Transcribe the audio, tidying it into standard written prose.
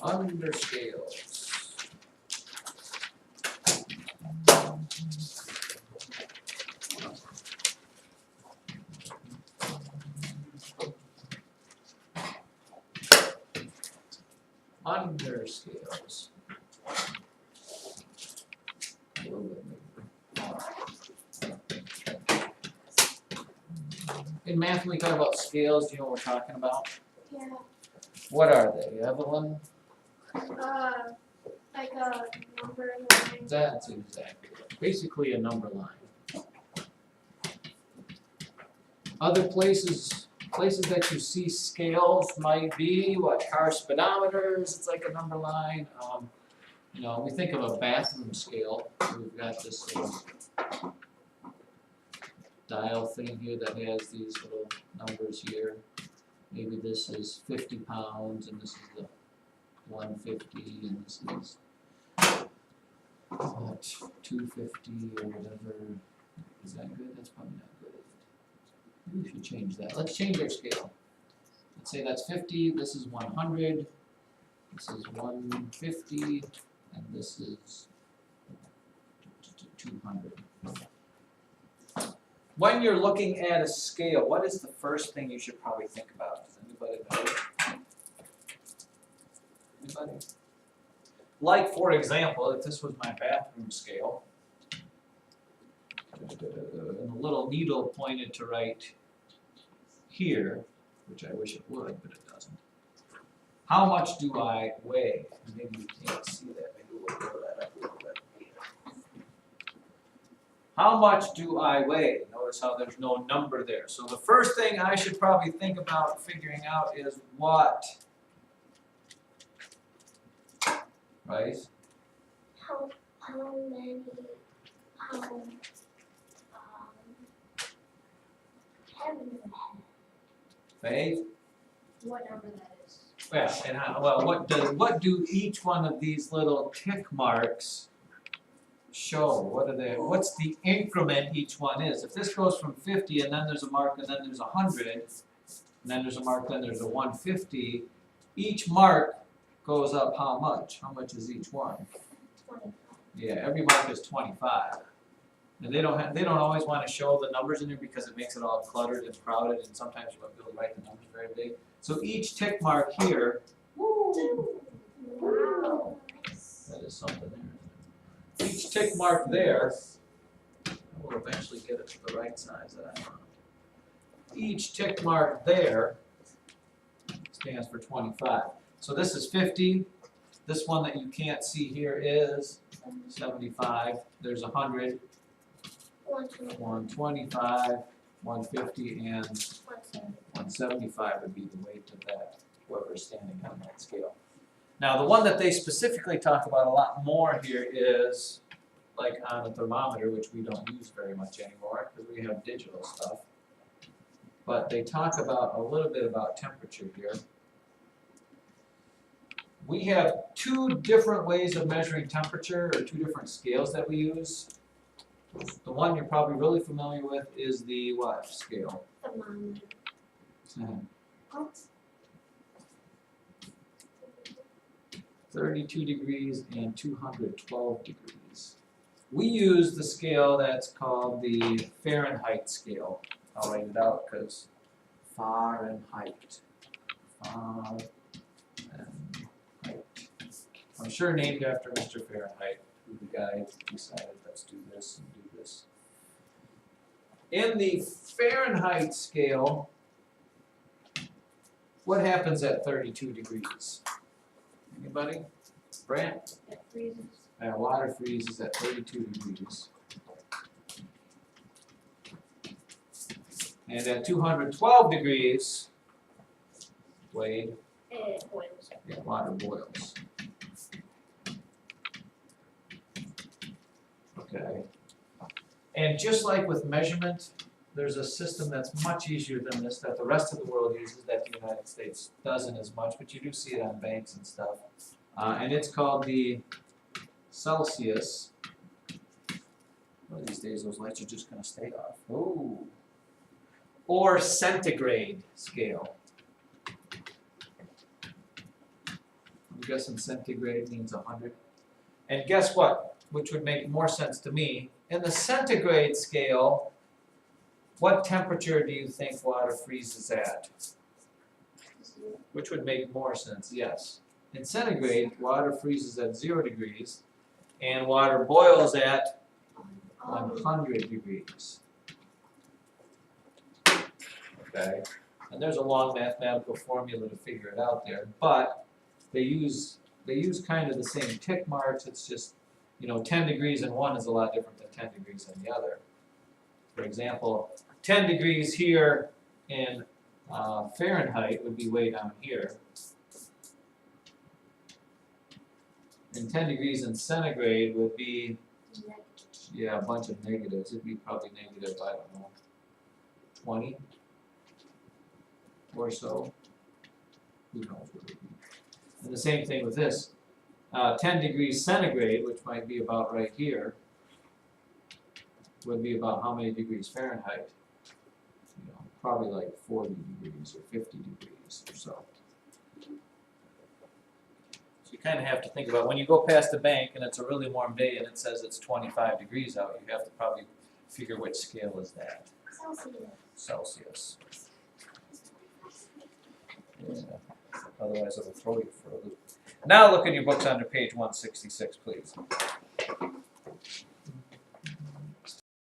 Under scales. Under scales. A little bit bigger. In math, when we talk about scales, do you know what we're talking about? Yeah. What are they, Evelyn? Like a number line. That's exactly right. Basically a number line. Other places that you see scales might be what, car speedometers, it's like a number line. You know, we think of a bathroom scale. We've got this little dial thing here that has these little numbers here. Maybe this is 50 pounds and this is the 150 and this is what, 250 or whatever. Is that good? That's probably not good. Maybe we should change that. Let's change our scale. Let's say that's 50, this is 100, this is 150, and this is 200. When you're looking at a scale, what is the first thing you should probably think about? Does anybody know? Anybody? Like, for example, if this was my bathroom scale, and the little needle pointed to right here, which I wish it would, but it doesn't. How much do I weigh? Maybe you can't see that. Maybe we'll blow that up a little bit. How much do I weigh? Notice how there's no number there. So the first thing I should probably think about figuring out is what? Right? How many pounds have you had? Faith? What number that is? Well, and what do each one of these little tick marks show? What's the increment each one is? If this goes from 50 and then there's a mark and then there's 100, and then there's a mark, then there's a 150, each mark goes up how much? How much is each one? 25. Yeah, every mark is 25. And they don't always want to show the numbers in there because it makes it all cluttered and crowded, and sometimes you want to be able to write the numbers very big. So each tick mark here, Wow. that is something there. Each tick mark there, I will eventually get it to the right size that I want. Each tick mark there stands for 25. So this is 50. This one that you can't see here is 75. There's 100, 125, 150, and 175 would be the weight of that, whoever's standing on that scale. Now the one that they specifically talk about a lot more here is like on a thermometer, which we don't use very much anymore because we have digital stuff. But they talk about a little bit about temperature here. We have two different ways of measuring temperature, or two different scales that we use. The one you're probably really familiar with is the what scale? Thermometer. What? 32 degrees and 212 degrees. We use the scale that's called the Fahrenheit scale. I'll write it out because Fahrenheit. Fahrenheit. I'm sure named after Mr. Fahrenheit, who the guy decided, let's do this and do this. In the Fahrenheit scale, what happens at 32 degrees? Anybody? Brant? It freezes. Water freezes at 32 degrees. And at 212 degrees, Wade, It boils. yeah, water boils. Okay. And just like with measurement, there's a system that's much easier than this that the rest of the world uses that the United States doesn't as much, but you do see it on banks and stuff. And it's called the Celsius. One of these days those lights are just going to stay off. Oh. Or centigrade scale. guessing centigrade means 100. And guess what? Which would make more sense to me. In the centigrade scale, what temperature do you think water freezes at? Which would make more sense, yes. In centigrade, water freezes at 0 degrees, and water boils at 100 degrees. Okay? And there's a long mathematical formula to figure it out there, but they use kind of the same tick marks. It's just, 10 degrees in one is a lot different than 10 degrees in the other. For example, 10 degrees here in Fahrenheit would be way down here. And 10 degrees in centigrade would be, a bunch of negatives. It'd be probably negative, I don't know, 20 or so. Who knows what it would be. And the same thing with this. 10 degrees centigrade, which might be about right here, would be about how many degrees Fahrenheit? Probably like 40 degrees or 50 degrees or so. So you kind of have to think about when you go past the bank and it's a really warm day and it says it's 25 degrees out, you have to probably figure which scale is that. Celsius. Yeah. Otherwise it'll throw you for a loop. Now look in your books under page 166, please.